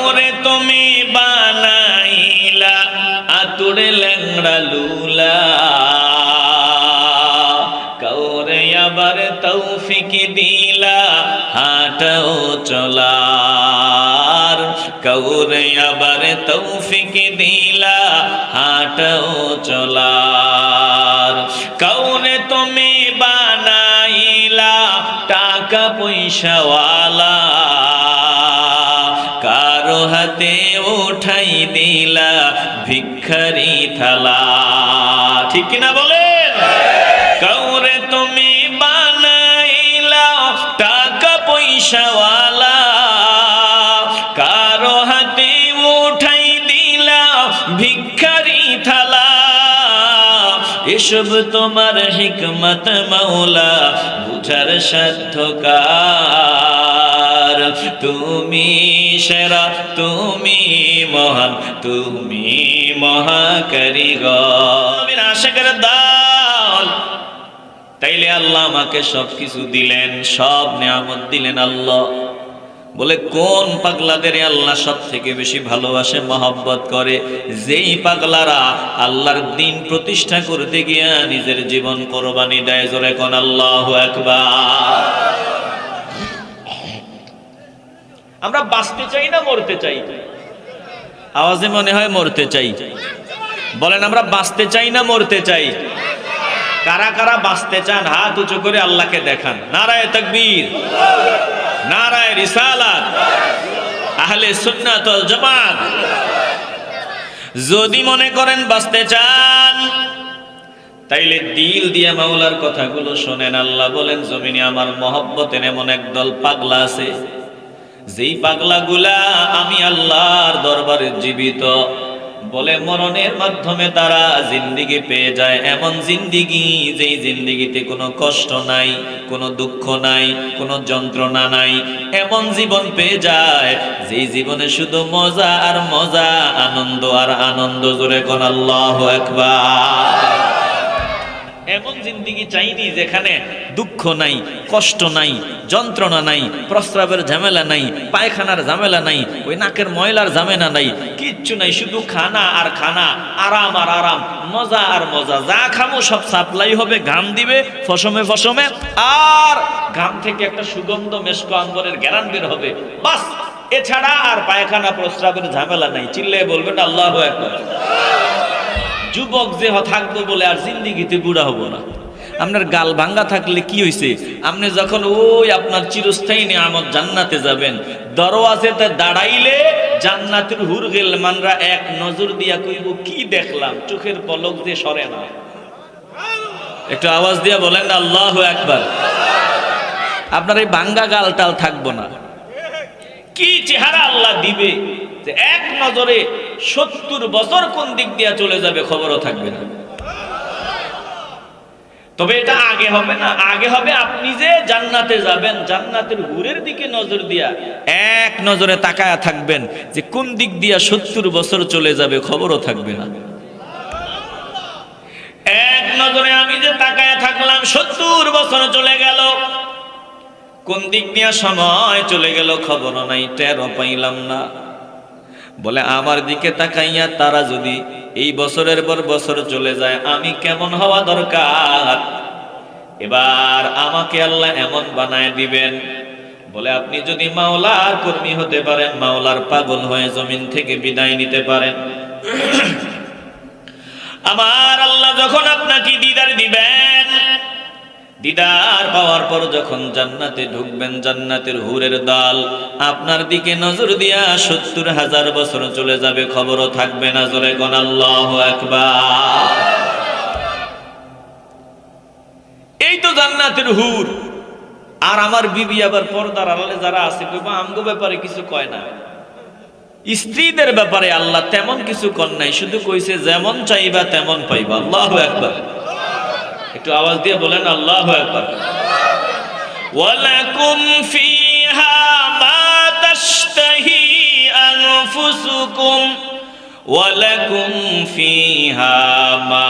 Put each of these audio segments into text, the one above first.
কাউরে তুমি বানাইলা আতুরে ল্যাংড়া লুলা, কাউরে আবার তৌফিক দিলা হাঁটাও চলার, কাউরে আবার তৌফিক দিলা হাঁটাও চলার। কাউরে তুমি বানাইলা টাকা পয়সাওয়ালা, কারো হাতে উঠাই দিলা ভিখারি থালা। ঠিক কিনা বলেন? কাউরে তুমি বানাইলা টাকা পয়সাওয়ালা, কারো হাতে উঠাই দিলা ভিখারি থালা। এসব তোমার হিকমত মাওলা, বুঝার সাধ্য কার। তুমি সেরা, তুমি মহান, তুমি মহাকারিগর। আশিকের দল, তাইলে আল্লাহ আমাকে সবকিছু দিলেন, সব নিয়ামত দিলেন আল্লাহ। বলে কোন পাগলাদের আল্লাহ সব থেকে বেশি ভালোবাসে, মহব্বত করে? যেই পাগলারা আল্লাহর দ্বীন প্রতিষ্ঠা করতে গিয়া নিজের জীবন কোরবানি দেয়। জোরে কোন আল্লাহু আকবার। আমরা বাঁচতে চাই না মরতে চাই? আওয়াজে মনে হয় মরতে চাই। বলেন আমরা বাঁচতে চাই না মরতে চাই? কারা কারা বাঁচতে চান হাত উঁচু করে আল্লাহকে দেখান। নারায়ে তাকবীর, নারায়ে রিসালাত, আহলে সুন্নাত ওয়াল জামাত। যদি মনে করেন বাঁচতে চান, তাইলে দিল দিয়ে মাওলার কথাগুলো শোনেন। আল্লাহ বলেন জমিনে আমার মহব্বতের এমন একদল পাগলা আছে, যেই পাগলাগুলা আমি আল্লাহর দরবারে জীবিত। বলে মরণের মাধ্যমে তারা জিন্দিগি পেয়ে যায়, এমন জিন্দিগি যেই জিন্দিগিতে কোনো কষ্ট নাই, কোনো দুঃখ নাই, কোনো যন্ত্রণা নাই। এমন জীবন পেয়ে যায় যেই জীবনে শুধু মজা আর মজা, আনন্দ আর আনন্দ। জোরে কোন আল্লাহু আকবার। এমন জিন্দিগি চাইনি যেখানে দুঃখ নাই, কষ্ট নাই, যন্ত্রণা নাই, প্রস্রাবের ঝামেলা নাই, পায়খানার ঝামেলা নাই, ওই নাকের ময়লার ঝামেলা নাই, কিচ্ছু নাই। শুধু খানা আর খানা, আরাম আর আরাম, মজা আর মজা। যা খামো সব সাপ্লাই হবে, ঘাম দিবে ফসমে ফসমে, আর ঘাম থেকে একটা সুগন্ধ মেশক আম্বরের গ্যারান বের হবে। বাস, এছাড়া আর পায়খানা প্রস্রাবের ঝামেলা নাই। চিল্লে বলবেন আল্লাহু আকবার। যুবক যে থাকবো বলে আর জিন্দিগিতে বুড়া হবো না। আপনার গাল ভাঙ্গা থাকলে কি হয়েছে? আপনি যখন ওই আপনার চিরস্থায়ী নিয়ামত জান্নাতে যাবেন, দরওয়াজাতে দাঁড়াইলে জান্নাতের হুর গেল মানরা এক নজর দিয়া কইব কি দেখলাম, চোখের পলক যে সরে না। একটু আওয়াজ দিয়া বলেন না আল্লাহু আকবার। আপনার এই ভাঙ্গা গালটাল থাকবো না। কি চেহারা আল্লাহ দিবে যে এক নজরে 70 বছর কোন দিক দিয়া চলে যাবে খবরও থাকবে না। তবে এটা আগে হবে না, আগে হবে আপনি যে জান্নাতে যাবেন, জান্নাতের হুরের দিকে নজর দিয়া এক নজরে তাকায়া থাকবেন যে কোন দিক দিয়া 70 বছর চলে যাবে খবরও থাকবে না। এক নজরে আমি যে তাকায়া থাকলাম 70 বছর চলে গেল, কোন দিক দিয়া সময় চলে গেল খবরও নাই, টেরও পাইলাম না। বলে আমার দিকে তাকাইয়া তারা যদি এই বছরের পর বছর চলে যায়, আমি কেমন হওয়া দরকার? এবার আমাকে আল্লাহ এমন বানায় দিবেন। বলে আপনি যদি মাওলার কর্মী হতে পারেন, মাওলার পাগল হয়ে জমিন থেকে বিদায় নিতে পারেন, আমার আল্লাহ যখন আপনাকে দিদার দিবেন, দিদার পাওয়ার পর যখন জান্নাতে ঢুকবেন, জান্নাতের হুরের দল আপনার দিকে নজর দিয়া 70,000 বছর চলে যাবে, খবরও থাকবে না। জোরে কোন আল্লাহু আকবার। এই তো জান্নাতের হুর। আর আমার বিবি আবার পর্দার আড়ালে যারা আছে, কইবা আমগো ব্যাপারে কিছু কয় না। স্ত্রীদের ব্যাপারে আল্লাহ তেমন কিছু কর নাই, শুধু কইছে যেমন চাইবা তেমন পাইবা। আল্লাহু আকবার। একটু আওয়াজ দিয়ে বলেন আল্লাহু আকবার। ওয়ালাকুম ফিহা মা তাশতাহি আনফুসুকুম ওয়ালাকুম ফিহা মা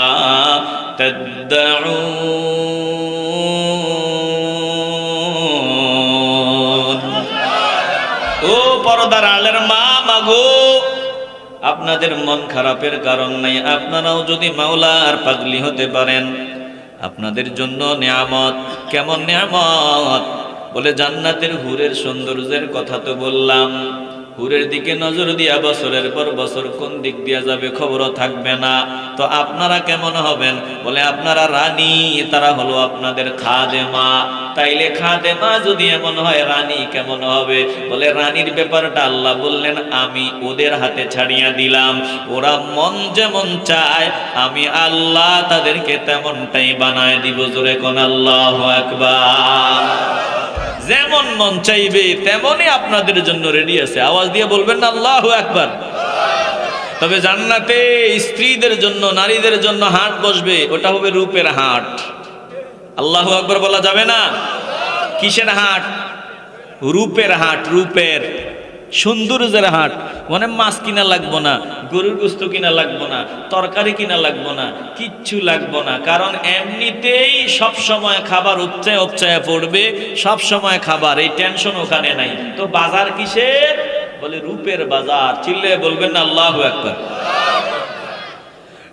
তাদউন। ও পর্দার আলের মা, মাগো আপনাদের মন খারাপের কারণ নাই। আপনারাও যদি মাওলার পাগলি হতে পারেন, আপনাদের জন্য নিয়ামত। কেমন নিয়ামত? বলে জান্নাতের হুরের সৌন্দর্যের কথা তো বললাম। হুরের দিকে নজর দিয়া বছরের পর বছর কোন দিক দিয়া যাবে খবরও থাকবে না। তো আপনারা কেমন হবেন? বলে আপনারা রানী, তারা হলো আপনাদের খাদেমা। তাইলে খাদেমা যদি এমন হয়, রানী কেমন হবে? বলে রানীর ব্যাপারটা আল্লাহ বললেন আমি ওদের হাতে ছাড়িয়া দিলাম। ওরা মন যেমন চায় আমি আল্লাহ তাদেরকে তেমনটাই বানায় দিব। জোরে কোন আল্লাহু আকবার। যেমন মন চাইবে তেমনই আপনাদের জন্য রেডি আছে। আওয়াজ দিয়ে বলবেন না আল্লাহু আকবার। তবে জান্নাতে স্ত্রীদের জন্য, নারীদের জন্য হাট বসবে, ওটা হবে রূপের হাট। আল্লাহু আকবার বলা যাবে না? কিসের হাট? রূপের হাট। রূপের সৌন্দর্যের হাট। মানে মাছ কিনা লাগবো না, গরুর গোস্ত কিনা লাগবো না, তরকারি কিনা লাগবো না, কিচ্ছু লাগবো না। কারণ এমনিতেই সব সময় খাবার উপচায় উপচায় পড়বে, সব সময় খাবার, এই টেনশন ওখানে নাই। তো বাজার কিসের? বলে রূপের বাজার। চিল্লে বলবেন না আল্লাহু আকবার।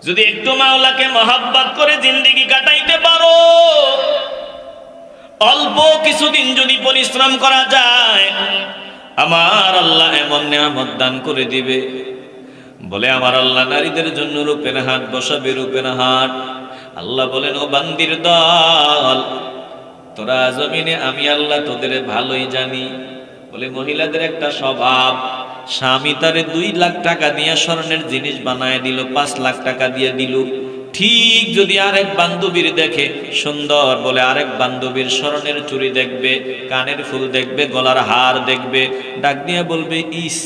যদি একটু মাওলাকে মহব্বত করে জিন্দেগি কাটাইতে পারো, অল্প কিছুদিন যদি পরিশ্রম করা যায়, আমার আল্লাহ এমন নিয়ামত দান করে দিবে। বলে আমার আল্লাহ নারীদের জন্য রূপের হাট বসাবে। রূপের হাট। আল্লাহ বলেন ও বান্দির দল, তোরা জমিনে আমি আল্লাহ তোদের ভালোই জানি। বলে মহিলাদের একটা স্বভাব, স্বামী তারে 2 লাখ টাকা দিয়ে স্বর্ণের জিনিস বানায় দিল, 5 লাখ টাকা দিয়ে দিল। ঠিক যদি আরেক বান্ধবীর দেখে সুন্দর, বলে আরেক বান্ধবীর স্বর্ণের চুড়ি দেখবে, কানের ফুল দেখবে, গলার হার দেখবে, ডাক দিয়ে বলবে ইস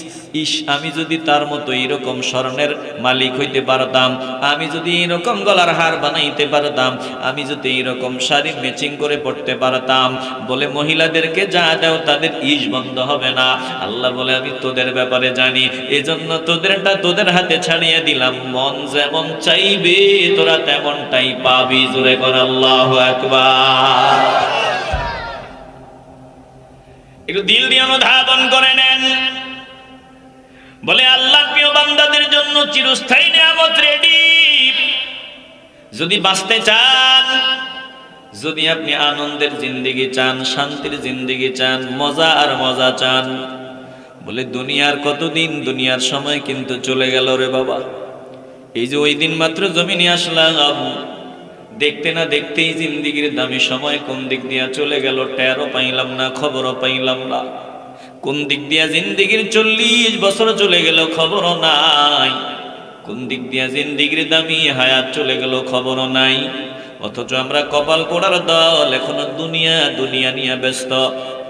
ইস, আমি যদি তার মতো এরকম স্বর্ণের মালিক হইতে পারতাম, আমি যদি এরকম গলার হার বানাইতে পারতাম, আমি যদি এরকম শাড়ি ম্যাচিং করে পড়তে পারতাম। বলে মহিলাদেরকে যা দাও তাদের ইস বন্ধ হবে না। আল্লাহ বলে আমি তোদের ব্যাপারে জানি, এজন্য তোদেরটা তোদের হাতে ছাড়িয়ে দিলাম। মন যেমন চাইবে তোরা তেমনটাই পাবি। জোরে কর আল্লাহু আকবার। একটু দিল দিয়ে অনুধাবন করে নেন। বলে আল্লাহ প্রিয় বান্দাদের জন্য চিরস্থায়ী নিয়ামত রেডি। যদি বাঁচতে চান, যদি আপনি আনন্দের জিন্দেগি চান, শান্তির জিন্দেগি চান, মজা আর মজা চান, বলে দুনিয়ার কতদিন, দুনিয়ার সময় কিন্তু চলে গেল রে বাবা। এই যে ওই দিন মাত্র জমিনে আসলাম, দেখতে না দেখতেই জিন্দেগির দামি সময় কোন দিক দিয়া চলে গেল টেরও পাইলাম না, খবরও পাইলাম না। কোন দিক দিয়া জিন্দেগির 40 বছর চলে গেল খবরও নাই। কোন দিক দিয়া জিন্দেগির দামি হায়াত চলে গেল খবরও নাই। অথচ আমরা কপাল পোড়ার দল এখনো দুনিয়া দুনিয়া নিয়ে ব্যস্ত।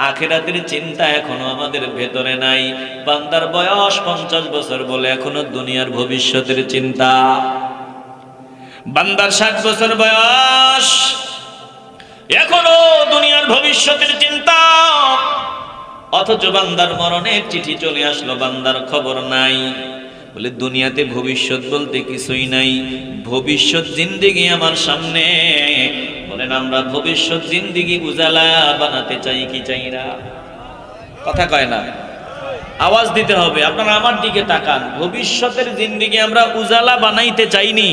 আখিরাতের চিন্তা এখনো আমাদের ভেতরে নাই। বান্দার বয়স 50 বছর বলে এখনো দুনিয়ার ভবিষ্যতের চিন্তা। বান্দার 60 বছর বয়স, এখনো দুনিয়ার ভবিষ্যতের চিন্তা। অথচ বান্দার মরণের চিঠি চলে আসলো, বান্দার খবর নাই। বলে দুনিয়াতে ভবিষ্যৎ বলতে কিছুই নাই। ভবিষ্যৎ জিন্দেগি আমার সামনে। বলেন আমরা ভবিষ্যৎ জিন্দেগি উজালা বানাতে চাই কি চাই না? কথা কয় না, আওয়াজ দিতে হবে। আপনারা আমার দিকে তাকান। ভবিষ্যতের জিন্দেগি আমরা উজালা বানাইতে চাইনি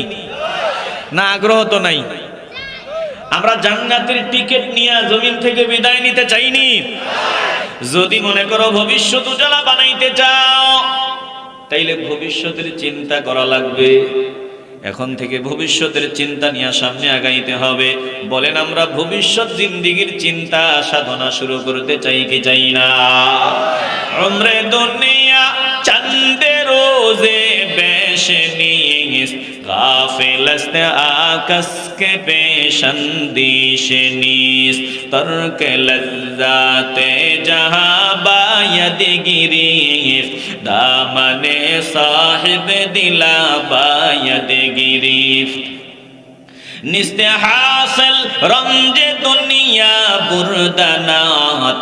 না? আগ্রহ তো নাই। আমরা জান্নাতের টিকিট নিয়ে জমিন থেকে বিদায় নিতে চাইনি। যদি মনে করো ভবিষ্যৎ উজালা বানাইতে চাও, তাইলে ভবিষ্যতের চিন্তা করা লাগবে। এখন থেকে ভবিষ্যতের চিন্তা নিয়ে সামনে আগাইতে হবে। বলেন আমরা ভবিষ্যৎ জিন্দেগির চিন্তা সাধনা শুরু করতে চাই কি চাই না? উমরে দুনিয়া চন্দে রোজে বেশনিস, গাফিল است আকাশ के पेशंदिश नीस, तर्क लज्जात जहां बायद गिरीफ, दामने साहिब दिला बायद गिरीफ। निस्ते हासिल रंज दुनिया बुरदनात,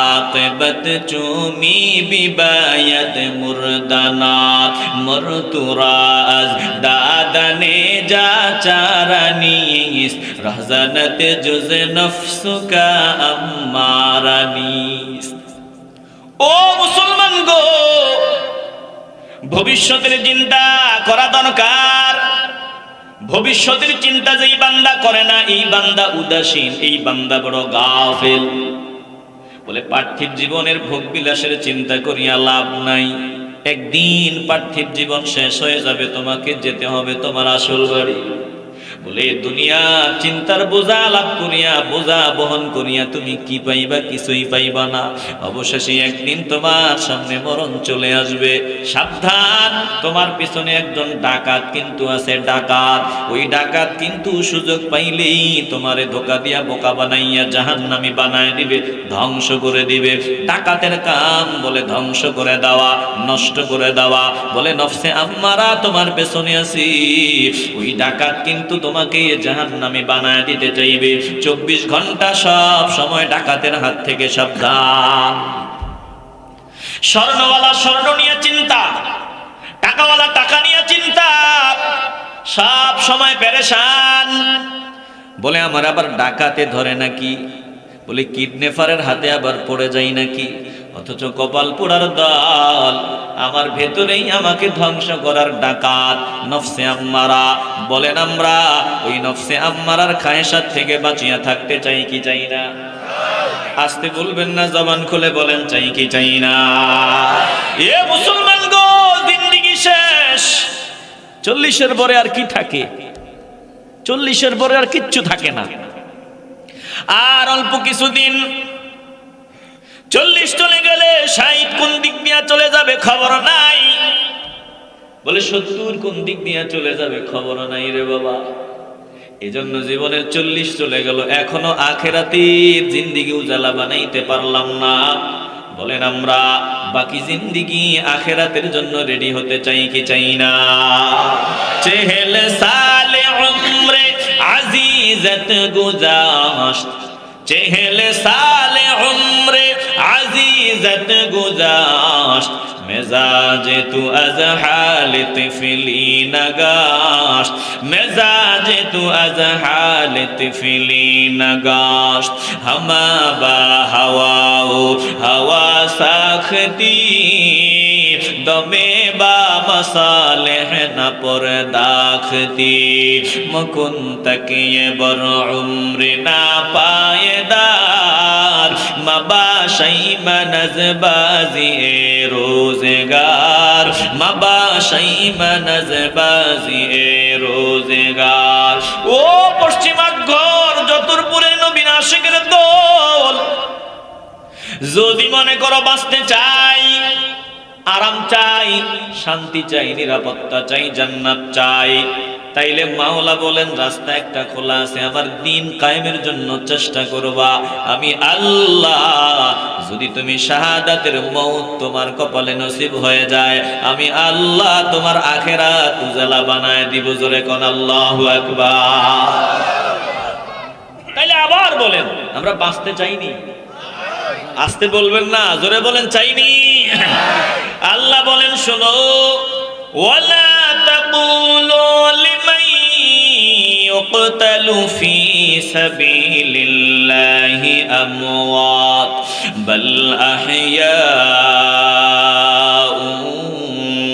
आक़िबत चूमी बिबायत मुर्दनात। मरतुराज दादने जा चारानीस, रहजनत जुज नफ्स का अम्मारानीस। ओ मुसलमान गो, ভবিষ্যতের চিন্তা করা দরকার। ভবিষ্যতের চিন্তা যেই বান্দা করে না, এই বান্দা উদাসীন, এই বান্দা বড় গাফেল। বলে পার্থিব জীবনের ভোগ বিলাসের চিন্তা করিয়া লাভ নাই। একদিন পার্থিব জীবন শেষ হয়ে যাবে, তোমাকে যেতে হবে তোমার আসল বাড়ি। বলে দুনিয়া চিন্তার বোঝা লাভ করিয়া, বোঝা বহন করিয়া তুমি কি পাইবা? কিছুই পাইবা না। অবশেষে একদিন তোমার সামনে মরণ চলে আসবে। সাবধান, তোমার পিছনে একজন ডাকাত কিন্তু আছে, ডাকাত। ওই ডাকাত কিন্তু সুযোগ পাইলেই তোমারে ধোকা দিয়া বোকা বানাইয়া জাহান্নামী বানায় দিবে, ধ্বংস করে দিবে। ডাকাতের কাম বলে ধ্বংস করে দেওয়া, নষ্ট করে দেওয়া। বলে নফসে আম্মারা তোমার পেছনে আছি। ওই ডাকাত কিন্তু তোমাকে জাহান্নামী বানায় দিতে চাইবে। 24 ঘন্টা সব সময় ডাকাতের হাত থেকে সাবধান। স্বর্ণওয়ালা স্বর্ণ নিয়ে চিন্তা, টাকাওয়ালা টাকা নিয়ে চিন্তা, সব সময় পেরেশান। বলে আমার আবার ডাকাতে ধরে নাকি? বলে কিডন্যাপারের হাতে আবার পড়ে যাই নাকি? অথচ কপাল পোড়ার দল, আমার ভেতরেই আমাকে ধ্বংস করার ডাকাত নফসে আম্মারা। বলেন আমরা ওই নফসে আম্মারার খায়েশাত থেকে বাঁচিয়া থাকতে চাই কি চাই না? আস্তে বলবেন না, জবান খুলে বলেন চাই কি চাই না? এ মুসলমান গো, জিন্দেগি শেষ। 40-এর পরে আর কি থাকে? 40-এর পরে আর কিচ্ছু থাকে না। আর অল্প কিছুদিন। 40 চলে গেলে 60 কোন দিক দিয়ে চলে যাবে খবর নাই। বলে 70 কোন দিক দিয়ে চলে যাবে খবর নাই রে বাবা। এজন্য জীবনের 40 চলে গেল, এখনো আখেরাতের জিন্দেগি উজালা বানাইতে পারলাম না। বলেন আমরা বাকি জিন্দেগি আখেরাতের জন্য রেডি হতে চাই কি চাই না? চেহেলে সালে উমরে আজিজত গুজাশত, চেহেলে সালে উমরে আজিজত গুজাশত, মেজাজে তু আজ হালে তিফলি নগাশত, মেজাজে তু আজ হালে তিফলি নগাশত। হামা বা হাওয়াও হাওয়া সাখতি, দমে বা মসালেহ না পর দাখতি। মুকুন তকিয়ে বর উমরে না পায়েদার, মাবাশাই মনজবাজি এ রোজগার, মাবাশাই মনজবাজি এ রোজগার। ও পশ্চিমাত ঘর যতুরপুরে নবীন আশিকের দল, যদি মনে করো বাঁচতে চাই, আরাম চাই, শান্তি চাই, নিরাপত্তা চাই, জান্নাত চাই, তাইলে মাওলা বলেন রাস্তা একটা খোলা আছে, আমার দিন কায়েমের জন্য চেষ্টা করবা। আমি আল্লাহ যদি তুমি শাহাদাতের মওত তোমার কপালে নসিব হয়ে যায়, আমি আল্লাহ তোমার আখিরাত উজালা বানায় দিব। জোরে কোন আল্লাহু আকবার। তাইলে আবার বলেন আমরা বাঁচতে চাইনি? আস্তে বলবেন না, জোরে বলেন চাইনি। আল্লাহ বলেন শোনো, ওয়ালা তাকুলু লিমান ইউকতালু ফি সাবিলিল্লাহি আমওয়াত বাল আহইয়াউ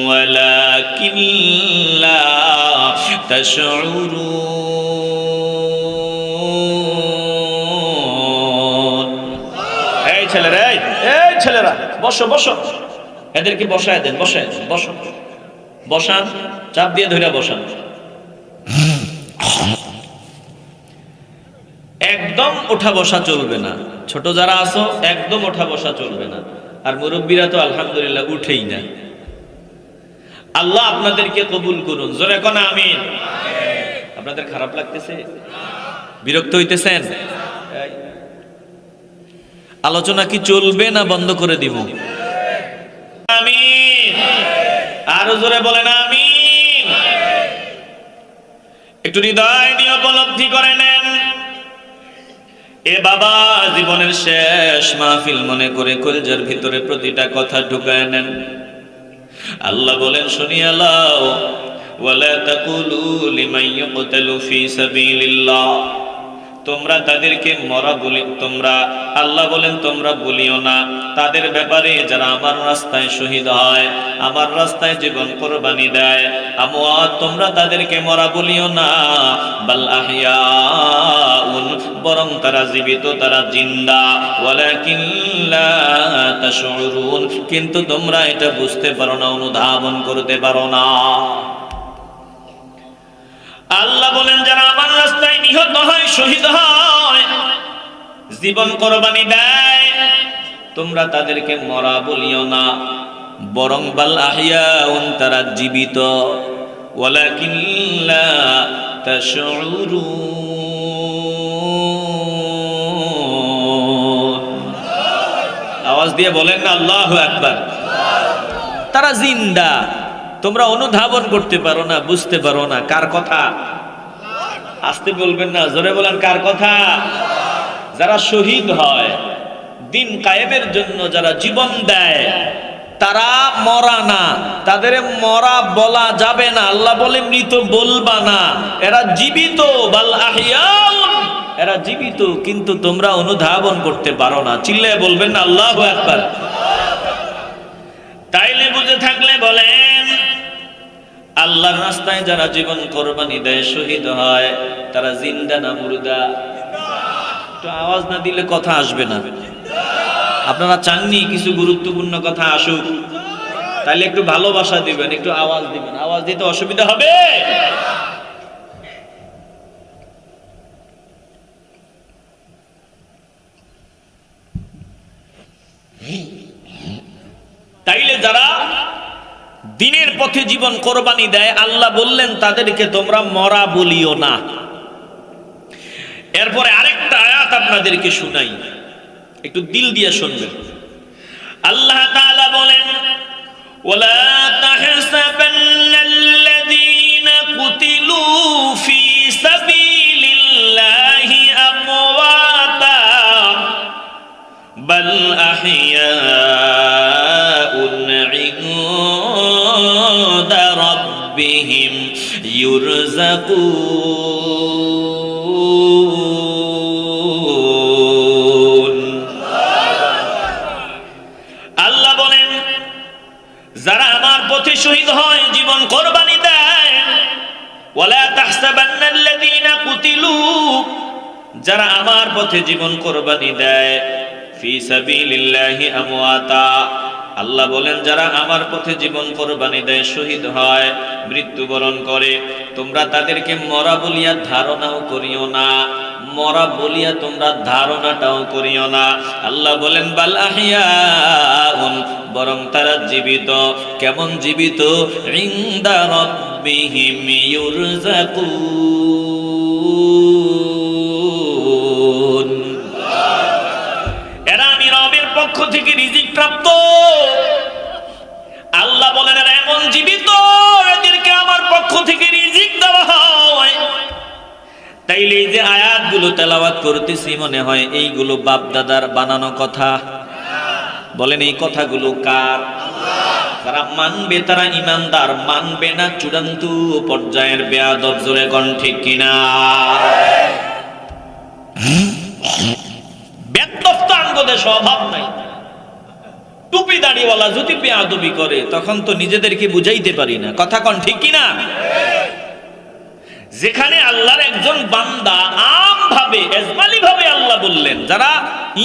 ওয়ালাকিন লা তাশউরুন। এই ছেলেরা, এই ছেলেরা বসো বসো, এদেরকে বসায় দেন, বসে বসো, বসান, চাপ দিয়ে ধরে বসান। একদম ওঠা বসা চলবে না। ছোট যারা আছো একদম ওঠা বসা চলবে না। আর মুরব্বীরা তো আলহামদুলিল্লাহ উঠেই না। আল্লাহ আপনাদেরকে কবুল করুন। জোরে কোন আমিন। আপনাদের খারাপ লাগতেছে? বিরক্ত হইতেছেন? আলোচনা কি চলবে না বন্ধ করে দিব? আমিন। আরো জোরে বলেন আমিন। একটু হৃদয় দিয়ে উপলব্ধি করে নেন, এ বাবা জীবনের শেষ মাহফিল মনে করে কলজার ভিতরে প্রতিটা কথা ঢুকায় নেন। আল্লাহ বলেন শুনিয়া লও, ওয়ালা তাকুলু লিমান ইউকতালু ফি সাবিলিল্লাহ, তোমরা তাদেরকে মরা বলি, তোমরা আল্লাহ বলেন তোমরা বলিও না তাদের ব্যাপারে যারা আমার রাস্তায় শহীদ হয়, আমার রাস্তায় জীবন কোরবানি দেয়, আমওয়াত, তোমরা তাদেরকে মরা বলিও না, বাল আহইয়াউন, বরং তারা জীবিত, তারা জিন্দা, ওয়ালাকিন লা তাশউরুন, কিন্তু তোমরা এটা বুঝতে পারো না, অনুধাবন করতে পারো না। আল্লাহ বলেন যারা আমার রাস্তায় নিহত হয়, শহীদ হয়, জীবন কোরবানি দেয়, তোমরা তাদেরকে মরা বলিও না, বরং বাল আহইয়াউন, তারা জীবিত, ওয়ালাকিন লা তাশউরুন। আওয়াজ দিয়ে বলেন না আল্লাহু আকবার। তারা জিন্দা, তোমরা অনুধাবন করতে পারো না, বুঝতে পারো না। কার কথা? আস্তে বলবেন না, জোরে বলেন কার কথা? যারা শহীদ হয়, দিন কায়েমের জন্য যারা জীবন দেয়, তারা মরা না, তাদের মরা বলা যাবে না। আল্লাহ বলে মৃত বলবা না, এরা জীবিত, বাল আহইয়াউন, এরা জীবিত, কিন্তু তোমরা অনুধাবন করতে পারো না। চিল্লায় বলবেন না আল্লাহু আকবার। তাইলে বুঝে থাকলে বলেন, আল্লাহর রাস্তায় যারা জীবন কোরবানি দেয়, শহীদ হয়, তারা জিন্দা না মুর্দা? একটু আওয়াজ না দিলে কথা আসবে না। আপনারা চাননি কিছু গুরুত্বপূর্ণ কথা আসুক? তাইলে একটু ভালোবাসা দিবেন, একটু আওয়াজ দিবেন। আওয়াজ দিতে অসুবিধা হবে? তাইলে যারা দিনের পথে জীবন কোরবানি দেয়, আল্লাহ বললেন তাদেরকে তোমরা মরা বলিও না। এরপরে আরেকটা আয়াত আপনাদেরকে শুনাই, একটু দিল দিয়ে শুনবেন। আল্লাহ তাআলা বলেন, ওয়ালা তাহসাবান্নাল্লাযীনা কুতিলু ফী সাবিলিল্লাহি আমওয়াতা বাল আহইয়াউন ইনদা রাব্বিহিম ইউরযাকুন। আল্লাহ বলেন যারা আমার পথে শহীদ হয়, জীবন কোরবানি দেয়, ওয়ালা তাহসাবান্নাল্লাযীনা কুতিলু, যারা আমার পথে জীবন কোরবানি দেয়, ফি সাবিলিল্লাহি আমওয়াতা, আল্লাহ বলেন যারা আমার পথে জীবন কোরবানি দেয়, শহীদ হয়, মৃত্যুবরণ করে, তোমরা তাদেরকে মরা বলিয়া ধারণাও করিও না, মরা বলিয়া তোমরা ধারণাটাও করিও না। আল্লাহ বলেন বাল আহইয়াউন, বরং তারা জীবিত। কেমন জীবিত? ইনদা রাব্বিহিম ইউরযাকুন, এরা আমি রবের পক্ষ থেকে রিজিক প্রাপ্ত। আল্লাহ বলেন এরা এমন জীবিত, এদেরকে আমার পক্ষ থেকে রিজিক দেওয়া হয়। তাইলে এই যে আয়াতগুলো তেলাওয়াত করতেছি, মনে হয় এইগুলো বাপ দাদার বানানো কথা। বলেন এই কথাগুলো কার? যারা মানবে তারা ইমানদার, মানবে না চূড়ান্ত পর্যায়ের বেয়াদব। জোরে কোন ঠিক কিনা? বেয়াদব আঙ্গদের স্বভাব নাই। টুপি দাড়িওয়ালা যদি বেয়াদবি করে, তখন তো নিজেদেরকে বুঝাইতে পারি না। কথা কোন ঠিক কিনা? যেখানে আল্লাহর একজন বান্দা আম ভাবে, এজমালি ভাবে আল্লাহ বললেন যারা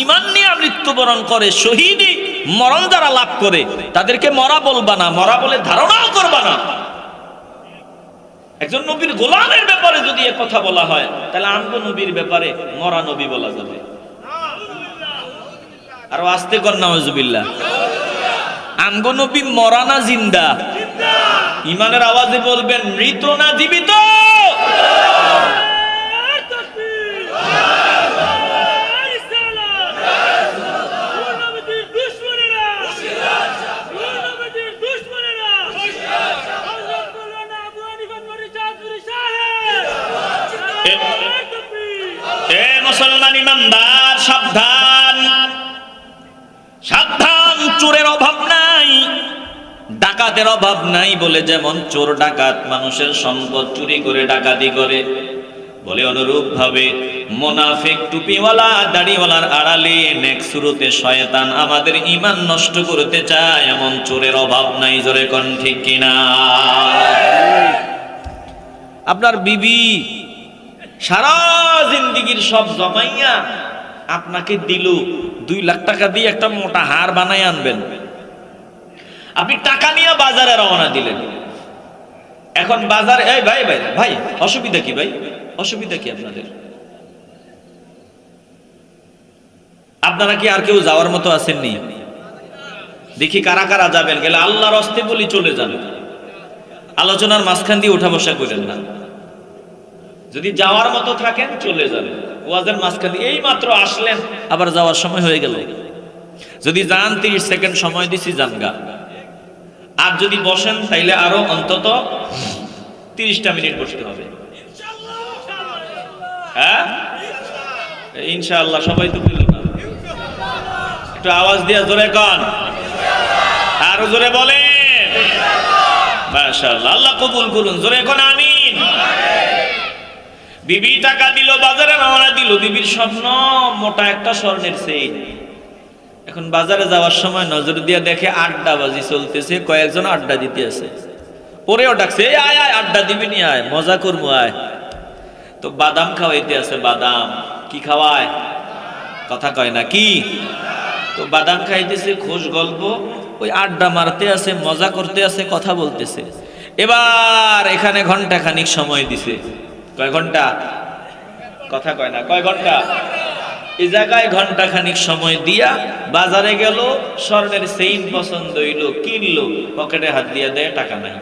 ঈমান নিয়ে মৃত্যুবরণ করে, শহীদি মরণ যারা লাভ করে, তাদেরকে মরা বলবা না, মরা বলে ধারণাও করবা না। একজন নবীর গোলামের ব্যাপারে যদি এ কথা বলা হয়, তাহলে আমগো নবীর ব্যাপারে মরা নবী বলা যাবে। আরো আস্তে কর নাউজুবিল্লাহ। আমগো নবী মরা না জিন্দা? ঈমানের আওয়াজে বলবেন মৃত না জীবিত? মুসলমান ইমানদার সাবধান, সাবধান। চোরের অভাব নাই, ডাকাতের অভাব নাই বলে যেমন চোর ডাকাত মানুষের সম্পদ চুরি করে ডাকাতি করে, বলে অনুরূপ ভাবে মুনাফিক টুপিওয়ালা দাড়িওয়ালার আড়ালে নেক সুরতে শয়তান আমাদের ঈমান নষ্ট করতে চায়, এমন চোরের অভাব নাই। জোরে কোন ঠিক কিনা? আপনার বিবি সারা জিন্দেগীর সব জমাইয়া আপনাকে দিল 2 লাখ টাকা দিয়ে একটা মোটা হার বানায় আনবেন, আপনি টাকা নিয়ে বাজারে রওনা দিলেন। এখন বাজারে এই ভাই ভাই ভাই অসুবিধা কি ভাই, অসুবিধা কি আপনাদের? আপনারা কি আর কেউ যাওয়ার মতো আসেননি? দেখি কারা কারা যাবেন। গেলে আল্লাহর হস্তে বলি চলে যান, আলোচনার মাঝখান দিয়ে উঠা বসা করেন না। যদি যাওয়ার মতো থাকেন চলে যাবেন, ওয়াজের মাঝখান দিয়ে এই মাত্র আসলেন আবার যাওয়ার সময় হয়ে গেল। যদি যান 30 সেকেন্ড সময় দিছি জানগা, আর যদি বসেন তাইলে আরো অন্তত 30টা মিনিট বসতে হবে। হ্যাঁ ইনশাআল্লাহ, সবাই তো বলল না, একটু আওয়াজ দিয়ে জোরে কন, আরো জোরে বলেন মাশাআল্লাহ। আল্লাহ কবুল করুন, জোরে কোন আমিন। বিবি টাকা দিল, বাজারে রওনা দিল, বিবির স্বপ্ন মোটা একটা স্বর্ণের চেইন। এখন বাজারে যাওয়ার সময় নজর দিয়ে দেখে আড্ডাবাজি চলতেছে, কয়েকজন আড্ডা দিতে আছে। পরেও ডাকছে, আয় আয় আড্ডা দিবি নি, আয় মজা করবো আয়। তো বাদাম খাওয়াইতে আছে, বাদাম কি খাওয়ায়, কথা কয় না কি? তো বাদাম খাইতেছে, খোশ গল্প, ওই আড্ডা মারতে আছে, মজা করতে আছে, কথা বলতেছে। এবার এখানে ঘন্টা খানিক সময় দিছে। কয় ঘন্টা? কথা কয় না, কয় ঘন্টা? এই জায়গায় ঘন্টা খানিক সময় দিয়া বাজারে গেল, স্বর্ণের চেইন পছন্দ হইল, কিনলো, পকেটে হাত দিয়া দেয়, টাকা নাই।